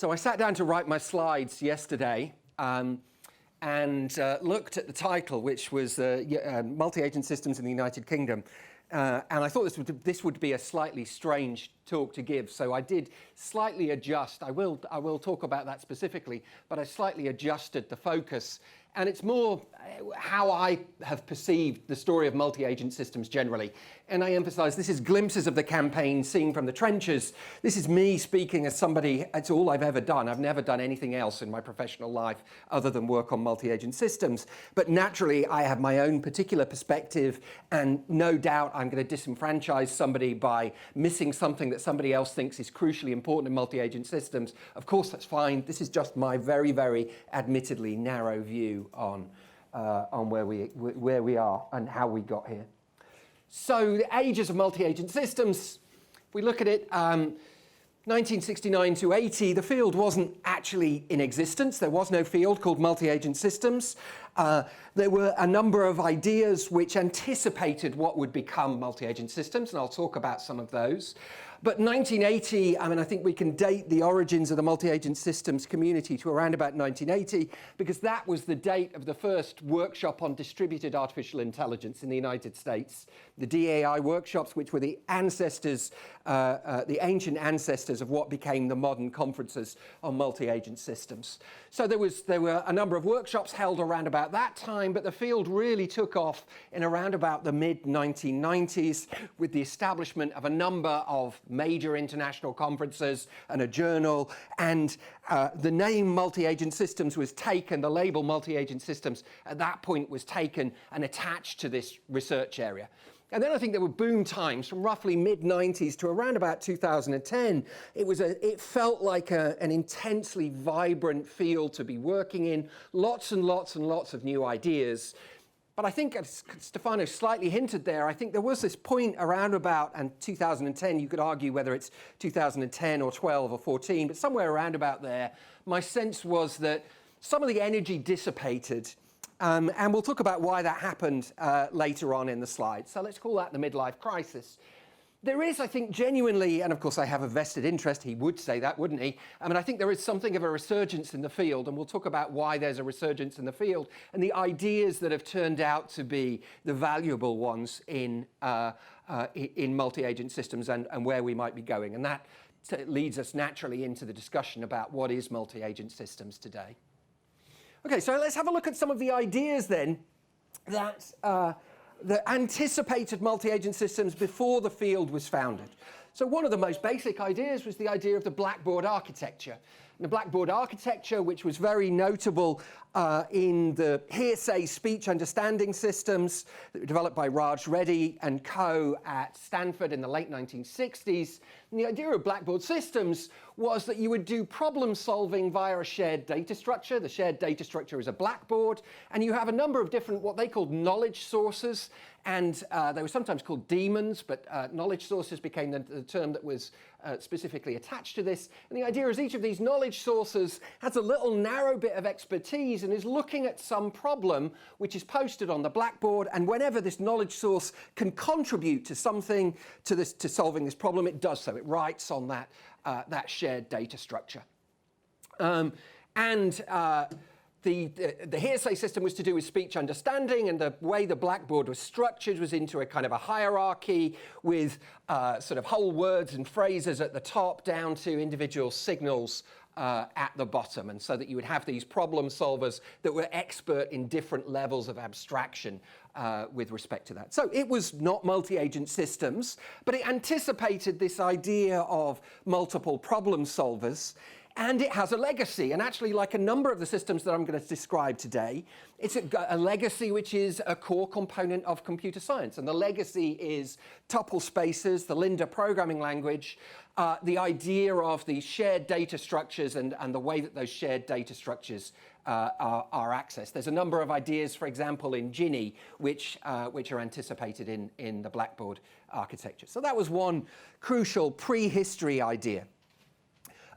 So I sat down to write my slides yesterday and looked at the title, which was Multi-Agent Systems in the United Kingdom. And I thought this would be a slightly strange talk to give, so I did slightly adjust. I will talk about that specifically, but I slightly adjusted the focus. And it's more how I have perceived the story of multi-agent systems generally. And I emphasize this is glimpses of the campaign seen from the trenches. This is me speaking as somebody, it's all I've ever done. I've never done anything else in my professional life other than work on multi-agent systems. But naturally, I have my own particular perspective, and no doubt I'm going to disenfranchise somebody by missing something that somebody else thinks is crucially important in multi-agent systems. Of course, that's fine. This is just my very, very admittedly narrow view on where we are and how we got here. So the ages of multi-agent systems, if we look at it, 1969 to 80, the field wasn't actually in existence. There was no field called multi-agent systems. There were a number of ideas which anticipated what would become multi-agent systems, and I'll talk about some of those. But 1980, I think we can date the origins of the multi-agent systems community to around about 1980, because that was the date of the first workshop on distributed artificial intelligence in the United States. The DAI workshops, which were the ancestors, the ancient ancestors of what became the modern conferences on multi-agent systems. So there were a number of workshops held around about that time, but the field really took off in around about the mid-1990s with the establishment of a number of major international conferences and a journal, and the name multi-agent systems was taken, the label multi-agent systems at that point was taken and attached to this research area. And then I think there were boom times from roughly mid-90s to around about 2010. It felt like an intensely vibrant field to be working in, lots and lots and lots of new ideas. But I think, as Stefano slightly hinted there, I think there was this point around about, and 2010, you could argue whether it's 2010 or 12 or 14, but somewhere around about there, my sense was that some of the energy dissipated. And we'll talk about why that happened later on in the slide. So let's call that the midlife crisis. There is, I think, genuinely, and of course I have a vested interest, he would say that, wouldn't he? I think there is something of a resurgence in the field, and we'll talk about why there's a resurgence in the field and the ideas that have turned out to be the valuable ones in multi-agent systems and where we might be going. And that leads us naturally into the discussion about what is multi-agent systems today. Okay, so let's have a look at some of the ideas then that anticipated multi-agent systems before the field was founded. So one of the most basic ideas was the idea of the blackboard architecture. And the blackboard architecture, which was very notable in the hearsay speech understanding systems that were developed by Raj Reddy and co. at Stanford in the late 1960s. And the idea of blackboard systems was that you would do problem solving via a shared data structure. The shared data structure is a blackboard, and you have a number of different what they called knowledge sources, and they were sometimes called daemons, but knowledge sources became the term that was specifically attached to this. And the idea is each of these knowledge sources has a little narrow bit of expertise and is looking at some problem which is posted on the blackboard, and whenever this knowledge source can contribute to something to solving this problem, it does so. It writes on that shared data structure. The hearsay system was to do with speech understanding, and the way the blackboard was structured was into a kind of a hierarchy with sort of whole words and phrases at the top down to individual signals at the bottom, and so that you would have these problem solvers that were expert in different levels of abstraction with respect to that. So it was not multi-agent systems, but it anticipated this idea of multiple problem solvers. And it has a legacy, and actually, like a number of the systems that I'm going to describe today, it's a legacy which is a core component of computer science. And the legacy is tuple spaces, the Linda programming language, the idea of the shared data structures and the way that those shared data structures are accessed. There's a number of ideas, for example, in Ginny, which are anticipated in the blackboard architecture. So that was one crucial prehistory idea.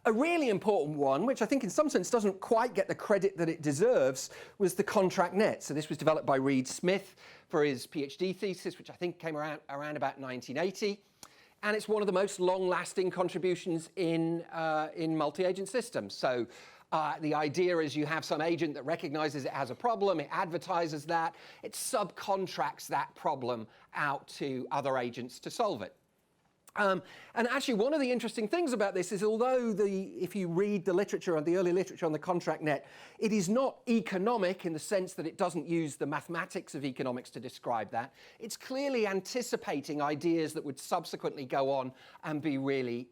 A really important one, which I think in some sense doesn't quite get the credit that it deserves, was the contract net. So this was developed by Reed Smith for his PhD thesis, which I think came around about 1980. and it's one of the most long-lasting contributions in multi-agent systems. So the idea is you have some agent that recognizes it has a problem, it advertises that, it subcontracts that problem out to other agents to solve it. And actually, one of the interesting things about this is, although if you read the literature, the early literature on the contract net, it is not economic in the sense that it doesn't use the mathematics of economics to describe that. It's clearly anticipating ideas that would subsequently go on and be really,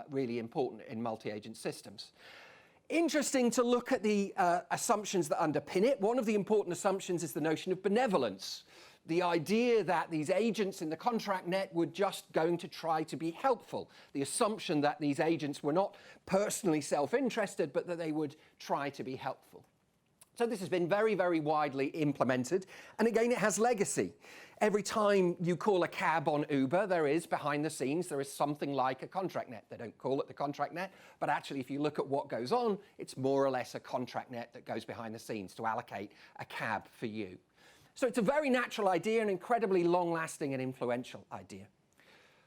really important in multi-agent systems. Interesting to look at the assumptions that underpin it. One of the important assumptions is the notion of benevolence. The idea that these agents in the contract net were just going to try to be helpful. The assumption that these agents were not personally self-interested, but that they would try to be helpful. So this has been very, very widely implemented. And again, it has legacy. Every time you call a cab on Uber, there is, behind the scenes, there is something like a contract net. They don't call it the contract net, but actually, if you look at what goes on, it's more or less a contract net that goes behind the scenes to allocate a cab for you. So it's a very natural idea, an incredibly long-lasting and influential idea.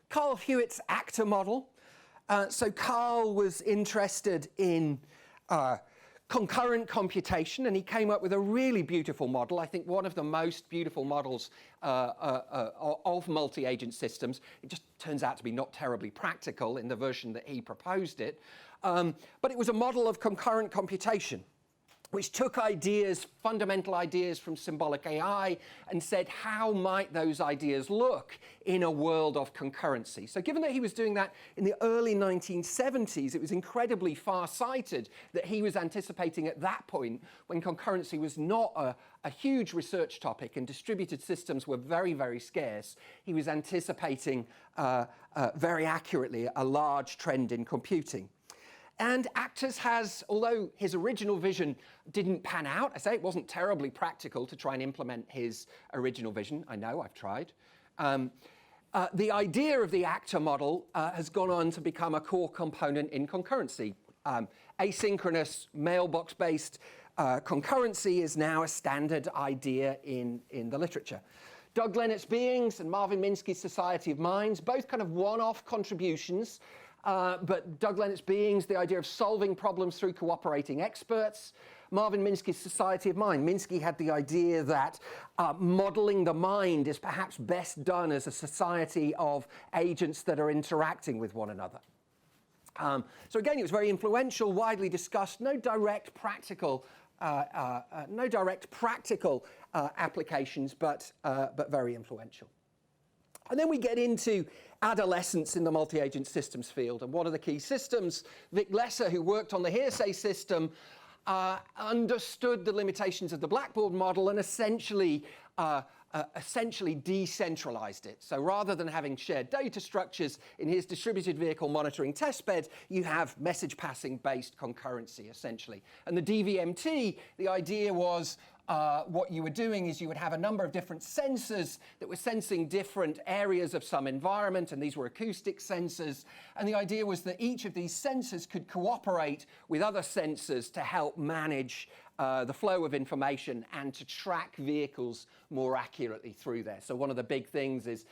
Carl Hewitt's actor model. So Carl was interested in concurrent computation, and he came up with a really beautiful model. I think one of the most beautiful models of multi-agent systems. It just turns out to be not terribly practical in the version that he proposed it. But it was a model of concurrent computation, which took ideas, fundamental ideas from symbolic AI, and said, how might those ideas look in a world of concurrency? So given that he was doing that in the early 1970s, it was incredibly far-sighted that he was anticipating at that point, when concurrency was not a huge research topic and distributed systems were very, very scarce, he was anticipating very accurately a large trend in computing. And Actors has, although his original vision didn't pan out, I say it wasn't terribly practical to try and implement his original vision. I know, I've tried. The idea of the actor model has gone on to become a core component in concurrency. Asynchronous, mailbox-based concurrency is now a standard idea in the literature. Doug Lennett's Beings and Marvin Minsky's Society of Minds, both kind of one-off contributions. But Doug Lennett's Beings, the idea of solving problems through cooperating experts. Marvin Minsky's Society of Mind. Minsky had the idea that modeling the mind is perhaps best done as a society of agents that are interacting with one another. So again, it was very influential, widely discussed, no direct practical applications, but very influential. And then we get into adolescence in the multi-agent systems field. And one of the key systems, Vic Lesser, who worked on the hearsay system, understood the limitations of the Blackboard model and essentially decentralized it. So rather than having shared data structures in his distributed vehicle monitoring testbed, you have message passing based concurrency, essentially. And the DVMT, the idea was what you were doing is you would have a number of different sensors that were sensing different areas of some environment, and these were acoustic sensors. And the idea was that each of these sensors could cooperate with other sensors to help manage the flow of information and to track vehicles more accurately through there. So one of the big things is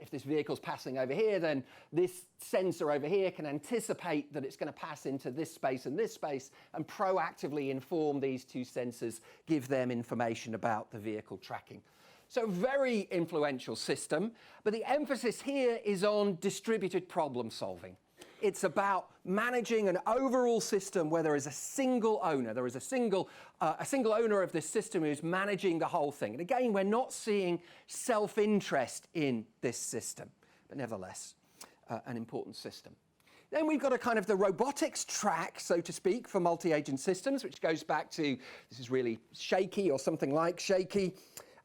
if this vehicle's passing over here, then this sensor over here can anticipate that it's going to pass into this space and proactively inform these two sensors, give them information about the vehicle tracking. So very influential system, but the emphasis here is on distributed problem solving. It's about managing an overall system where there is a single owner. There is a single owner of this system who's managing the whole thing. And again, we're not seeing self-interest in this system, but nevertheless, an important system. Then we've got a kind of the robotics track, so to speak, for multi-agent systems, which goes back to, this is really shaky or something like shaky.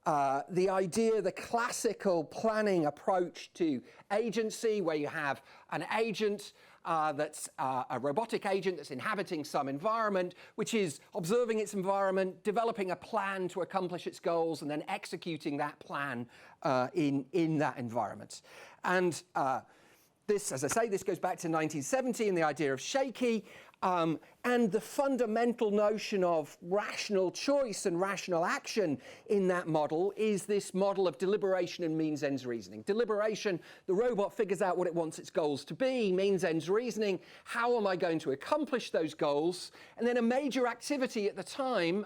The idea, the classical planning approach to agency, where you have an agent that's a robotic agent that's inhabiting some environment, which is observing its environment, developing a plan to accomplish its goals, and then executing that plan in that environment. And This, as I say, this goes back to 1970 and the idea of shaky, and the fundamental notion of rational choice and rational action in that model is this model of deliberation and means-ends reasoning. Deliberation, the robot figures out what it wants its goals to be. Means-ends reasoning, how am I going to accomplish those goals? And then a major activity at the time,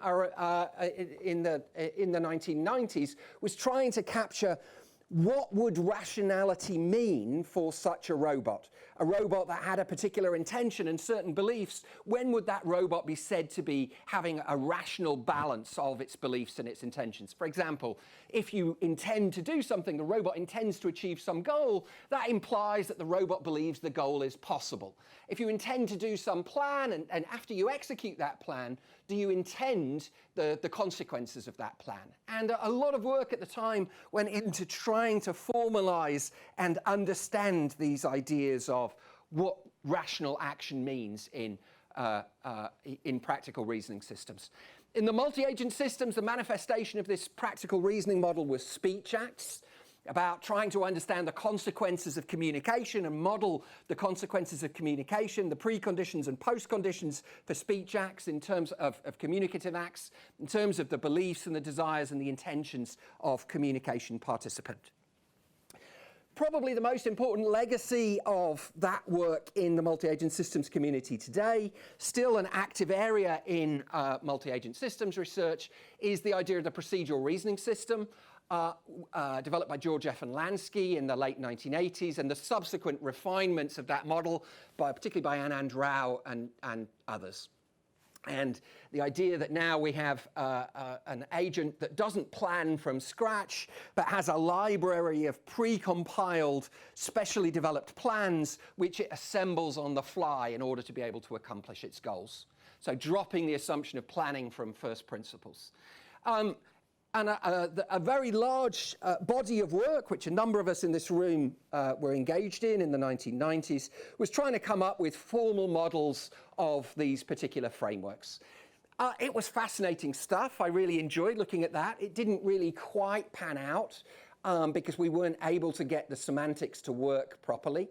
in the 1990s, was trying to capture what would rationality mean for such a robot? A robot that had a particular intention and certain beliefs, when would that robot be said to be having a rational balance of its beliefs and its intentions? For example, if you intend to do something, the robot intends to achieve some goal, that implies that the robot believes the goal is possible. If you intend to do some plan, and after you execute that plan, do you intend the consequences of that plan? And a lot of work at the time went into trying to formalize and understand these ideas of what rational action means in practical reasoning systems. In the multi-agent systems, the manifestation of this practical reasoning model was speech acts, about trying to understand the consequences of communication and model the consequences of communication, the preconditions and postconditions for speech acts in terms of communicative acts, in terms of the beliefs and the desires and the intentions of communication participant. Probably the most important legacy of that work in the multi-agent systems community today, still an active area in multi-agent systems research, is the idea of the procedural reasoning system. Developed by George F. and Lansky in the late 1980s, and the subsequent refinements of that model, particularly by Anand Rao and others. And the idea that now we have an agent that doesn't plan from scratch, but has a library of pre-compiled, specially developed plans, which it assembles on the fly in order to be able to accomplish its goals. So dropping the assumption of planning from first principles. And a very large body of work, which a number of us in this room were engaged in the 1990s, was trying to come up with formal models of these particular frameworks. It was fascinating stuff. I really enjoyed looking at that. It didn't really quite pan out because we weren't able to get the semantics to work properly.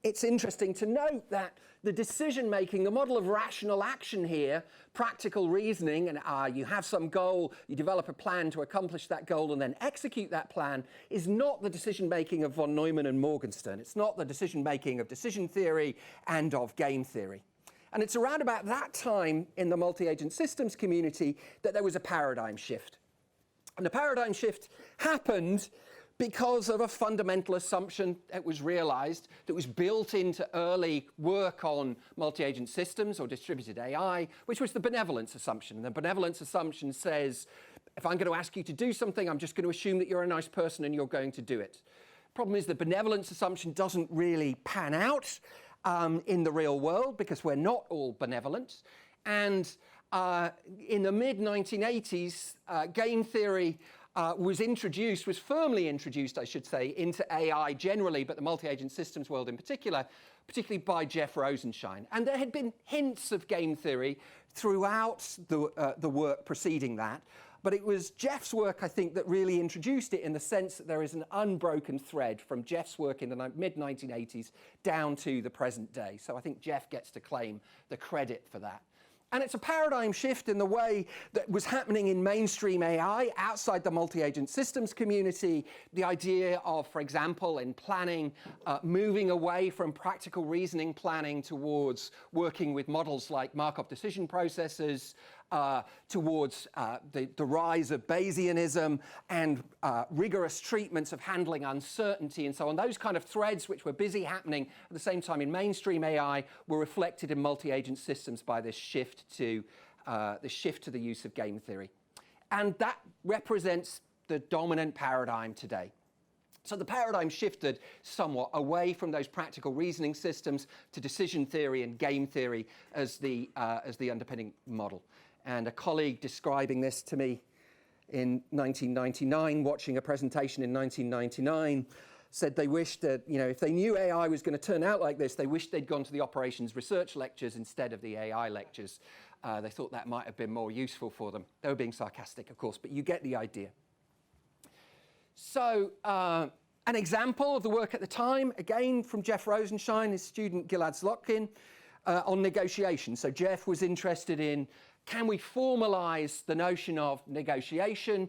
It's interesting to note that the decision-making, the model of rational action here, practical reasoning, and you have some goal, you develop a plan to accomplish that goal and then execute that plan, is not the decision-making of von Neumann and Morgenstern. It's not the decision-making of decision theory and of game theory. And it's around about that time in the multi-agent systems community that there was a paradigm shift. And the paradigm shift happened because of a fundamental assumption that was realized, that was built into early work on multi-agent systems or distributed AI, which was the benevolence assumption. And the benevolence assumption says, if I'm going to ask you to do something, I'm just going to assume that you're a nice person and you're going to do it. Problem is the benevolence assumption doesn't really pan out in the real world because we're not all benevolent. And in the mid-1980s, game theory was firmly introduced, I should say, into AI generally, but the multi-agent systems world in particular, particularly by Jeff Rosenshine. And there had been hints of game theory throughout the work preceding that, but it was Jeff's work, I think, that really introduced it in the sense that there is an unbroken thread from Jeff's work in the mid-1980s down to the present day. So I think Jeff gets to claim the credit for that. And it's a paradigm shift in the way that was happening in mainstream AI outside the multi-agent systems community. The idea of, for example, in planning, moving away from practical reasoning planning towards working with models like Markov decision processors, towards the rise of Bayesianism and rigorous treatments of handling uncertainty and so on. Those kind of threads which were busy happening at the same time in mainstream AI were reflected in multi-agent systems by this shift to the use of game theory. And that represents the dominant paradigm today. So the paradigm shifted somewhat away from those practical reasoning systems to decision theory and game theory as the underpinning model. And a colleague describing this to me in 1999, watching a presentation in 1999, said they wished that, if they knew AI was going to turn out like this, they wished they'd gone to the operations research lectures instead of the AI lectures. They thought that might have been more useful for them. They were being sarcastic, of course, but you get the idea. So An example of the work at the time, again from Jeff Rosenshine, his student Gilad Zlotkin, on negotiation. So Jeff was interested in, can we formalize the notion of negotiation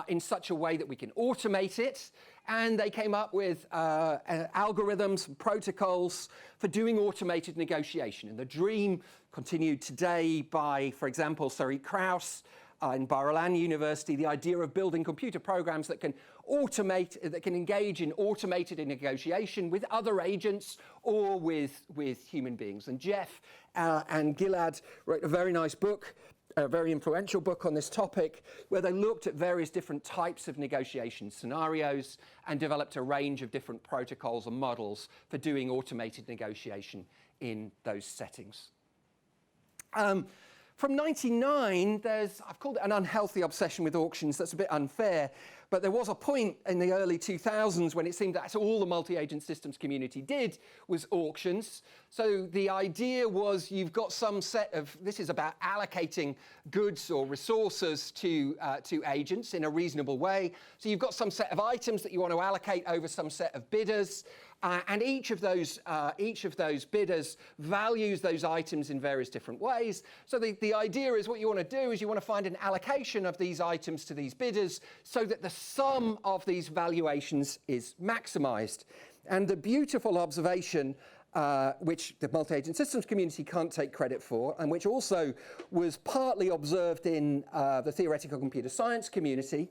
in such a way that we can automate it? And they came up with algorithms and protocols for doing automated negotiation. And the dream continued today by, for example, Sarit Kraus in Bar-Ilan University, the idea of building computer programs that can automate, that can engage in automated negotiation with other agents or with human beings. And Jeff and Gilad wrote a very nice book, a very influential book on this topic, where they looked at various different types of negotiation scenarios and developed a range of different protocols and models for doing automated negotiation in those settings. From 99, I've called it an unhealthy obsession with auctions. That's a bit unfair, but there was a point in the early 2000s when it seemed that's all the multi-agent systems community did was auctions. So the idea was you've got some set of, this is about allocating goods or resources to agents in a reasonable way. So you've got some set of items that you want to allocate over some set of bidders. And each of those bidders values those items in various different ways. So the idea is what you want to do is you want to find an allocation of these items to these bidders so that the sum of these valuations is maximized. And the beautiful observation, which the multi-agent systems community can't take credit for, and which also was partly observed in the theoretical computer science community,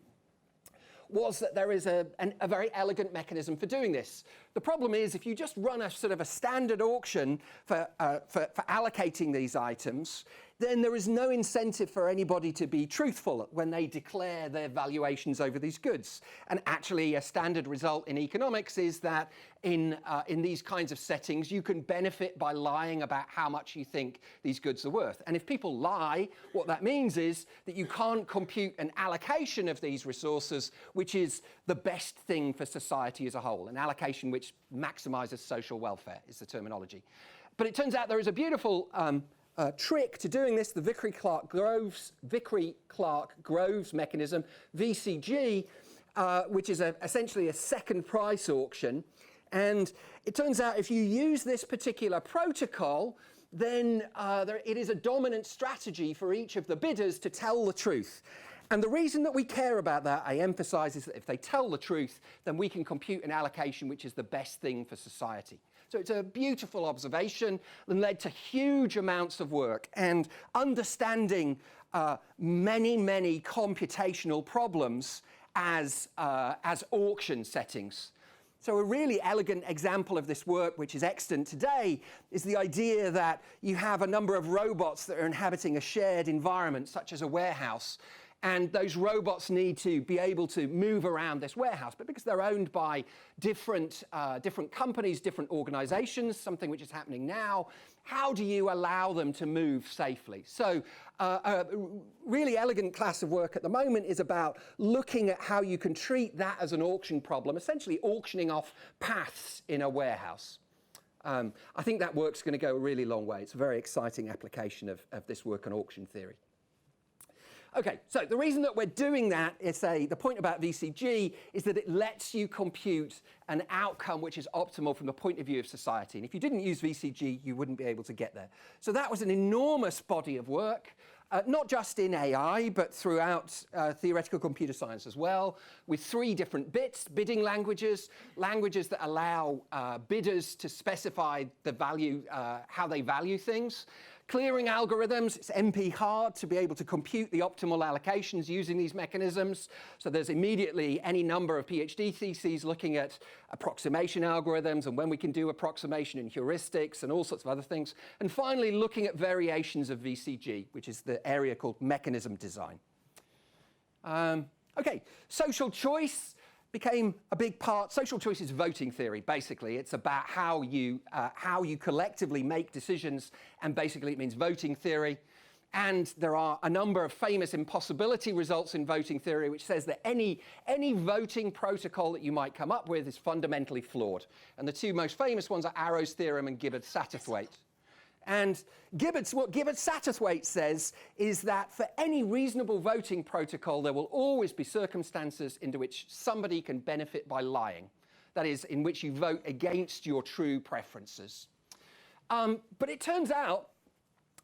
was that there is a very elegant mechanism for doing this. The problem is if you just run a sort of a standard auction for allocating these items, then there is no incentive for anybody to be truthful when they declare their valuations over these goods. And actually a standard result in economics is that in these kinds of settings, you can benefit by lying about how much you think these goods are worth. And if people lie, what that means is that you can't compute an allocation of these resources, which is the best thing for society as a whole, an allocation which maximizes social welfare is the terminology. But it turns out there is a beautiful trick to doing this, the Vickrey-Clark-Groves mechanism, VCG, which is essentially a second price auction. And it turns out if you use this particular protocol, then it is a dominant strategy for each of the bidders to tell the truth. And the reason that we care about that, I emphasize, is that if they tell the truth, then we can compute an allocation which is the best thing for society. So it's a beautiful observation and led to huge amounts of work and understanding many, many computational problems as auction settings. So a really elegant example of this work, which is extant today, is the idea that you have a number of robots that are inhabiting a shared environment, such as a warehouse. And those robots need to be able to move around this warehouse. But because they're owned by different companies, different organizations, something which is happening now, how do you allow them to move safely? So a really elegant class of work at the moment is about looking at how you can treat that as an auction problem, essentially auctioning off paths in a warehouse. I think that work's going to go a really long way. It's a very exciting application of this work on auction theory. Okay, so the reason that we're doing that is, the point about VCG is that it lets you compute an outcome which is optimal from the point of view of society. And if you didn't use VCG, you wouldn't be able to get there. So that was an enormous body of work, not just in AI, but throughout theoretical computer science as well, with 3 different bidding languages that allow bidders to specify the value, how they value things. Clearing algorithms, it's NP hard to be able to compute the optimal allocations using these mechanisms. So there's immediately any number of PhD theses looking at approximation algorithms and when we can do approximation and heuristics and all sorts of other things. And finally, looking at variations of VCG, which is the area called mechanism design. Okay, social choice became a big part. Social choice is voting theory, basically. It's about how you collectively make decisions, and basically it means voting theory. And there are a number of famous impossibility results in voting theory, which says that any voting protocol that you might come up with is fundamentally flawed. And the 2 most famous ones are Arrow's theorem and Gibbard-Satterthwaite. And what Gibbard-Satterthwaite says is that for any reasonable voting protocol, there will always be circumstances into which somebody can benefit by lying. that is, in which you vote against your true preferences. But it turns out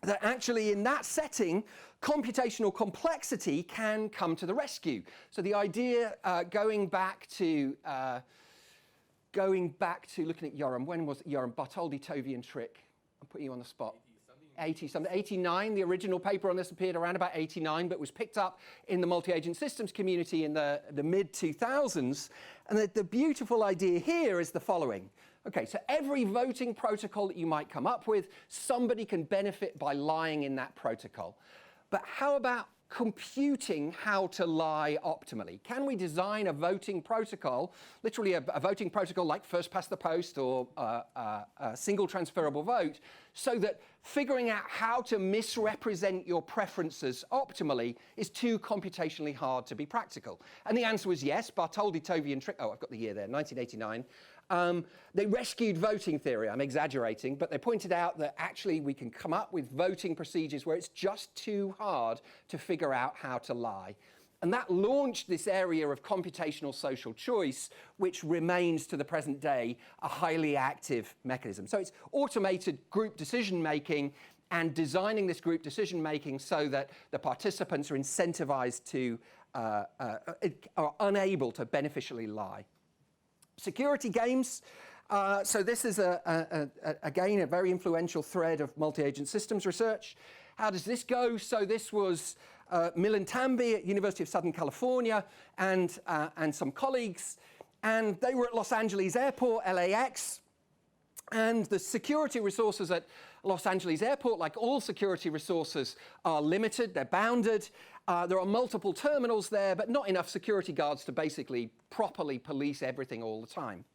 that actually in that setting, computational complexity can come to the rescue. So the idea, going back to looking at Yoram, when was it Yoram? Bartholdi, Tovey and Trick. I'm putting you on the spot. 89, the original paper on this appeared around about 89, but was picked up in the multi-agent systems community in the mid-2000s. And the beautiful idea here is the following. Okay, so every voting protocol that you might come up with, somebody can benefit by lying in that protocol. But how about computing how to lie optimally? Can we design a voting protocol, literally a voting protocol like first past the post or a single transferable vote, so that figuring out how to misrepresent your preferences optimally is too computationally hard to be practical? And the answer was yes. Bartholdi, Tovey and Trick, oh, I've got the year there, 1989. They rescued voting theory. I'm exaggerating, but they pointed out that actually we can come up with voting procedures where it's just too hard to figure out how to lie. And that launched this area of computational social choice, which remains to the present day a highly active mechanism. So it's automated group decision making and designing this group decision making so that the participants are incentivized to, are unable to beneficially lie. Security games. So this is, again, a very influential thread of multi-agent systems research. How does this go? So this was Milan Tambi at University of Southern California and some colleagues. And they were at Los Angeles Airport, LAX. And the security resources at Los Angeles Airport, like all security resources, are limited, they're bounded. There are multiple terminals there, but not enough security guards to basically properly police everything all the time.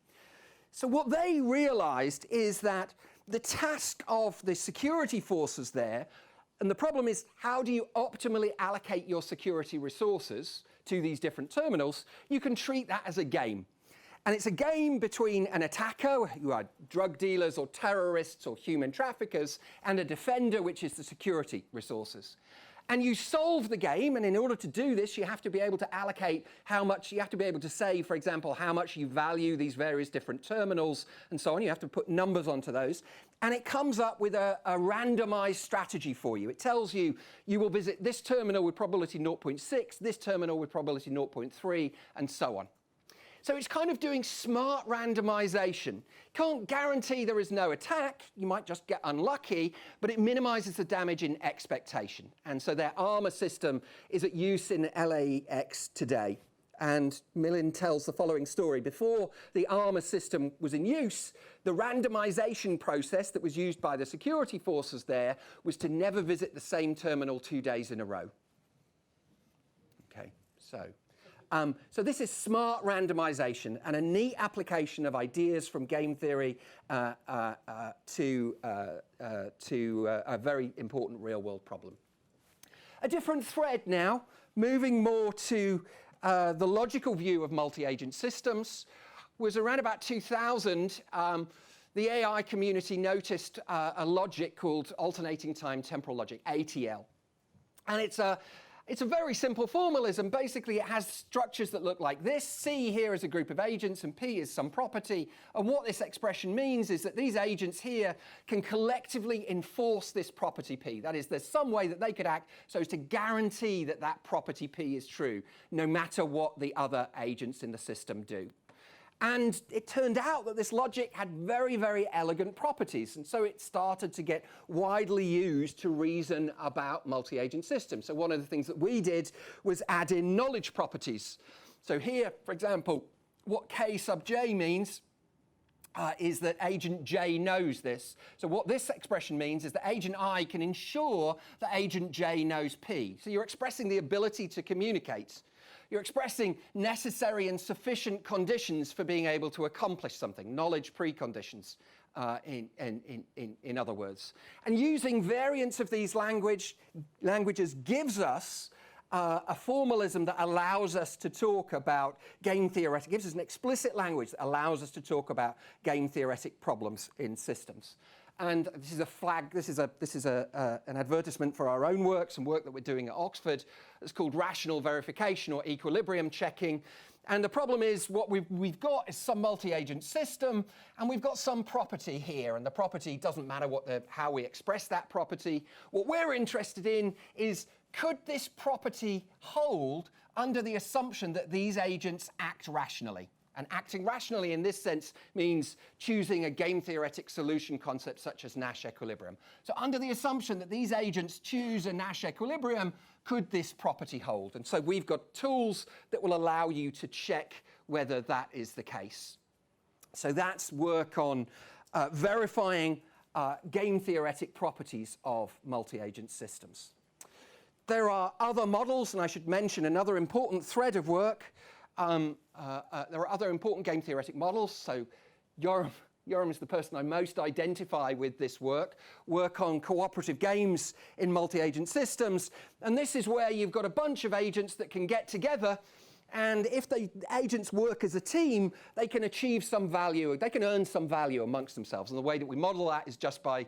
So what they realized is that the task of the security forces there, and the problem is how do you optimally allocate your security resources to these different terminals? You can treat that as a game. And it's a game between an attacker, who are drug dealers or terrorists or human traffickers, and a defender, which is the security resources. And you solve the game, and in order to do this, you have to be able to allocate how much, you have to be able to say, for example, how much you value these various different terminals and so on. You have to put numbers onto those. And it comes up with a randomized strategy for you. It tells you, you will visit this terminal with probability 0.6, this terminal with probability 0.3, and so on. So it's kind of doing smart randomization. Can't guarantee there is no attack. You might just get unlucky, but it minimizes the damage in expectation. And so their ARMA system is at use in LAX today. And Milan tells the following story. Before the ARMA system was in use, the randomization process that was used by the security forces there was to never visit the same terminal 2 days in a row. Okay, so this is smart randomization and a neat application of ideas from game theory to a very important real-world problem. A different thread now, moving more to the logical view of multi-agent systems, was around about 2000. The AI community noticed a logic called alternating time temporal logic, ATL. And it's a very simple formalism. Basically, it has structures that look like this. C here is a group of agents, and P is some property. And what this expression means is that these agents here can collectively enforce this property P. That is, there's some way that they could act so as to guarantee that that property P is true, no matter what the other agents in the system do. And it turned out that this logic had very, very elegant properties. And so it started to get widely used to reason about multi-agent systems. So one of the things that we did was add in knowledge properties. So here, for example, what K sub J means is that agent J knows this. So what this expression means is that agent I can ensure that agent J knows P. So you're expressing the ability to communicate. You're expressing necessary and sufficient conditions for being able to accomplish something, knowledge preconditions, in other words. And using variants of these languages gives us a formalism that allows us to talk about game theoretic, gives us an explicit language that allows us to talk about game theoretic problems in systems. And this is a flag, this is an advertisement for our own work, some work that we're doing at Oxford. It's called rational verification or equilibrium checking. And the problem is what we've got is some multi-agent system, and we've got some property here, and the property doesn't matter how we express that property. What we're interested in is, could this property hold under the assumption that these agents act rationally? And acting rationally in this sense means choosing a game theoretic solution concept such as Nash equilibrium. So under the assumption that these agents choose a Nash equilibrium, could this property hold? And so we've got tools that will allow you to check whether that is the case. So that's work on verifying game theoretic properties of multi-agent systems. There are other models, and I should mention another important thread of work. There are other important game theoretic models. So Yoram is the person I most identify with this work on cooperative games in multi-agent systems. And this is where you've got a bunch of agents that can get together, and if the agents work as a team, they can achieve some value, they can earn some value amongst themselves. And the way that we model that is just by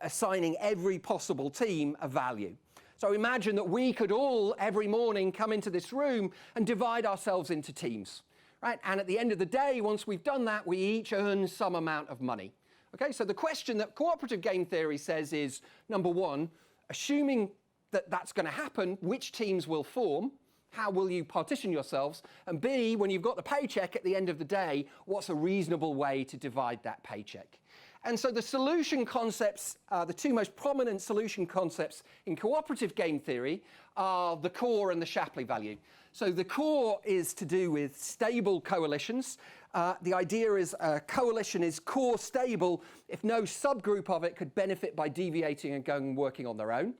assigning every possible team a value. So imagine that we could all, every morning, come into this room and divide ourselves into teams, right? And at the end of the day, once we've done that, we each earn some amount of money. Okay, so the question that cooperative game theory says is, number one, assuming that that's going to happen, which teams will form? How will you partition yourselves? And B, when you've got the paycheck at the end of the day, what's a reasonable way to divide that paycheck? And so the solution concepts, the two most prominent solution concepts in cooperative game theory are the core and the Shapley value. So the core is to do with stable coalitions. The idea is a coalition is core stable if no subgroup of it could benefit by deviating and going and working on their own.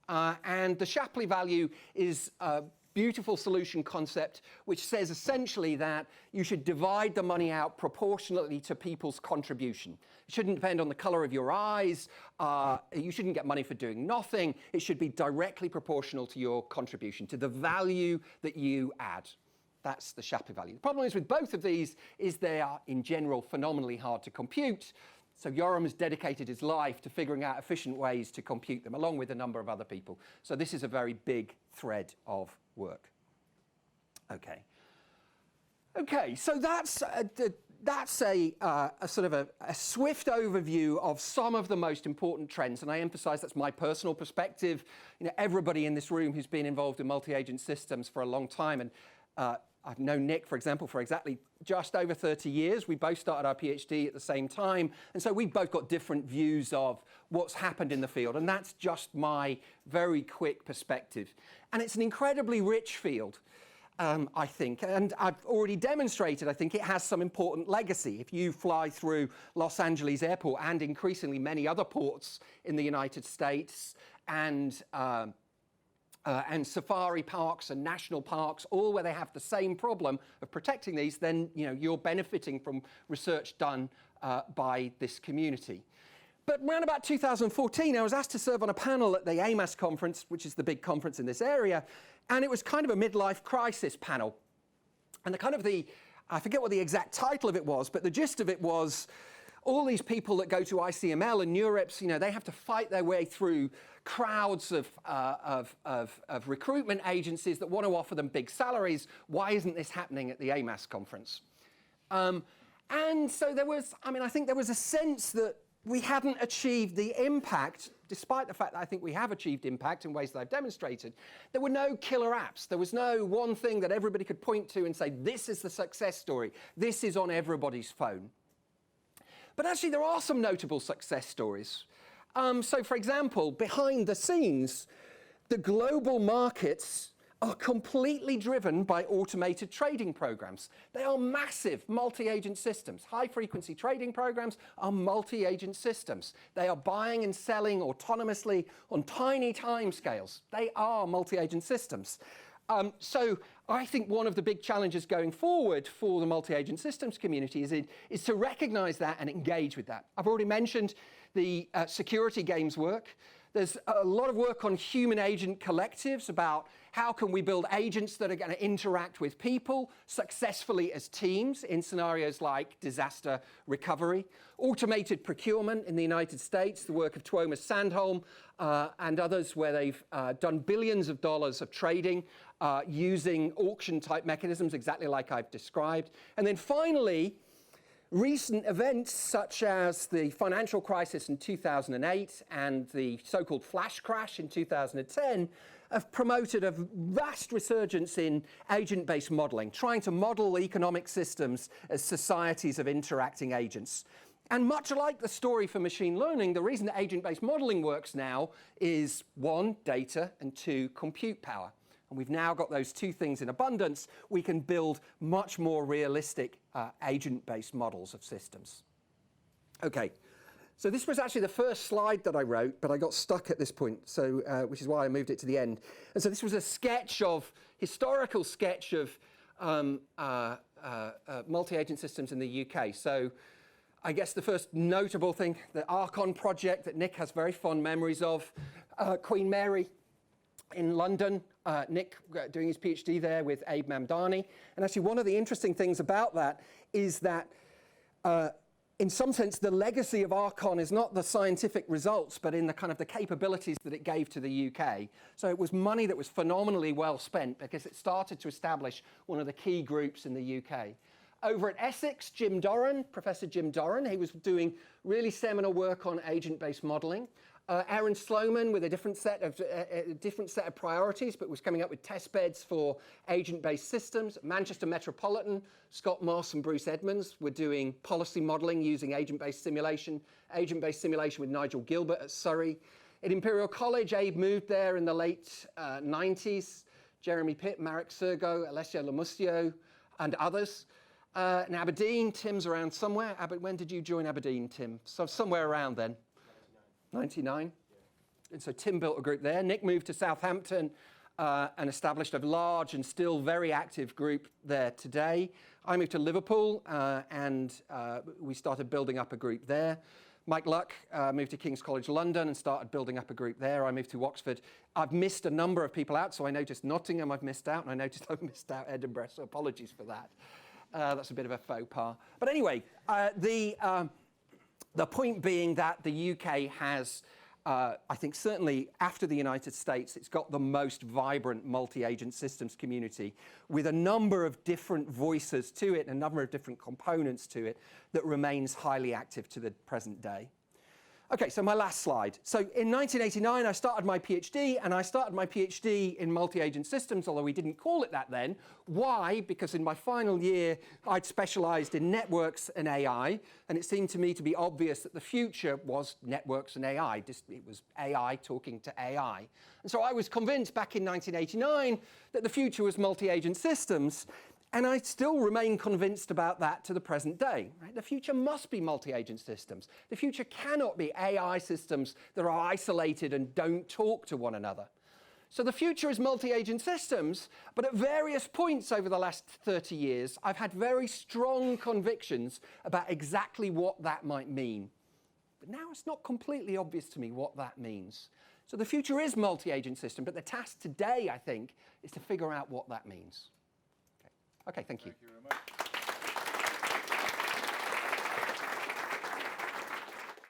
And the Shapley value is a beautiful solution concept which says essentially that you should divide the money out proportionately to people's contribution. It shouldn't depend on the color of your eyes. You shouldn't get money for doing nothing. It should be directly proportional to your contribution, to the value that you add. That's the Shapley value. The problem is with both of these is they are, in general, phenomenally hard to compute. So Yoram has dedicated his life to figuring out efficient ways to compute them, along with a number of other people. So this is a very big thread of work. Okay, so that's a sort of a swift overview of some of the most important trends, and I emphasize that's my personal perspective. You know, everybody in this room who's been involved in multi-agent systems for a long time, and I've known Nick, for example, for exactly just over 30 years. We both started our PhD at the same time, and so we've both got different views of what's happened in the field, and that's just my very quick perspective. And it's an incredibly rich field, I think, and I've already demonstrated, I think it has some important legacy. If you fly through Los Angeles Airport and increasingly many other ports in the United States, and safari parks and national parks, all where they have the same problem of protecting these, then you're benefiting from research done by this community. But around about 2014, I was asked to serve on a panel at the AMAS conference, which is the big conference in this area, and it was kind of a midlife crisis panel. And I forget what the exact title of it was, but the gist of it was all these people that go to ICML and NeurIPS, they have to fight their way through crowds of recruitment agencies that want to offer them big salaries. Why isn't this happening at the AMAS conference? And so I think there was a sense that we hadn't achieved the impact, despite the fact that I think we have achieved impact in ways that I've demonstrated. There were no killer apps. There was no one thing that everybody could point to and say, this is the success story. This is on everybody's phone. But actually, there are some notable success stories. So, for example, behind the scenes, the global markets are completely driven by automated trading programs. They are massive multi-agent systems. High-frequency trading programs are multi-agent systems. They are buying and selling autonomously on tiny timescales. They are multi-agent systems. So I think one of the big challenges going forward for the multi-agent systems community is to recognize that and engage with that. I've already mentioned the security games work. There's a lot of work on human agent collectives about how can we build agents that are going to interact with people successfully as teams in scenarios like disaster recovery. Automated procurement in the United States, the work of Tuomas Sandholm and others where they've done billions of dollars of trading using auction-type mechanisms exactly like I've described. And then finally, recent events such as the financial crisis in 2008 and the so-called flash crash in 2010 have promoted a vast resurgence in agent-based modeling, trying to model economic systems as societies of interacting agents. And much like the story for machine learning, the reason that agent-based modeling works now is 1, data, and 2, compute power. And we've now got those 2 things in abundance. We can build much more realistic agent-based models of systems. Okay, so this was actually the first slide that I wrote, but I got stuck at this point, so which is why I moved it to the end. And so this was a historical sketch of multi-agent systems in the UK. So I guess the first notable thing, the Archon project that Nick has very fond memories of, Queen Mary in London, Nick doing his PhD there with Abe Mamdani. And actually one of the interesting things about that is that in some sense the legacy of Archon is not the scientific results, but in the kind of the capabilities that it gave to the UK. So it was money that was phenomenally well spent because it started to establish one of the key groups in the UK. Over at Essex, Professor Jim Doran, he was doing really seminal work on agent-based modeling. Aaron Sloman with a different set of priorities, but was coming up with test beds for agent-based systems. Manchester Metropolitan, Scott Moss and Bruce Edmonds were doing policy modeling using agent-based simulation with Nigel Gilbert at Surrey. At Imperial College, Abe moved there in the late 90s. Jeremy Pitt, Marek Sergo, Alessio Lamuscio, and others. In Aberdeen, Tim's around somewhere. When did you join Aberdeen, Tim? So somewhere around then. 99? Yeah. And so Tim built a group there. Nick moved to Southampton and established a large and still very active group there today. I moved to Liverpool and we started building up a group there. Mike Luck moved to King's College London and started building up a group there. I moved to Oxford. I've missed a number of people out, so I noticed Nottingham I've missed out, and I noticed I've missed out Edinburgh, so apologies for that. That's a bit of a faux pas. But anyway, the point being that the UK has, I think certainly after the United States, it's got the most vibrant multi-agent systems community with a number of different voices to it, and a number of different components to it that remains highly active to the present day. Okay, so my last slide. So in 1989, I started my PhD, and I started my PhD in multi-agent systems, although we didn't call it that then. Why? Because in my final year, I'd specialized in networks and AI, and it seemed to me to be obvious that the future was networks and AI. It was AI talking to AI. And so I was convinced back in 1989 that the future was multi-agent systems. And I still remain convinced about that to the present day. Right? The future must be multi-agent systems. The future cannot be AI systems that are isolated and don't talk to one another. So the future is multi-agent systems, but at various points over the last 30 years, I've had very strong convictions about exactly what that might mean. But now it's not completely obvious to me what that means. So the future is multi-agent system, but the task today, I think, is to figure out what that means. Okay, thank you. Thank you very much.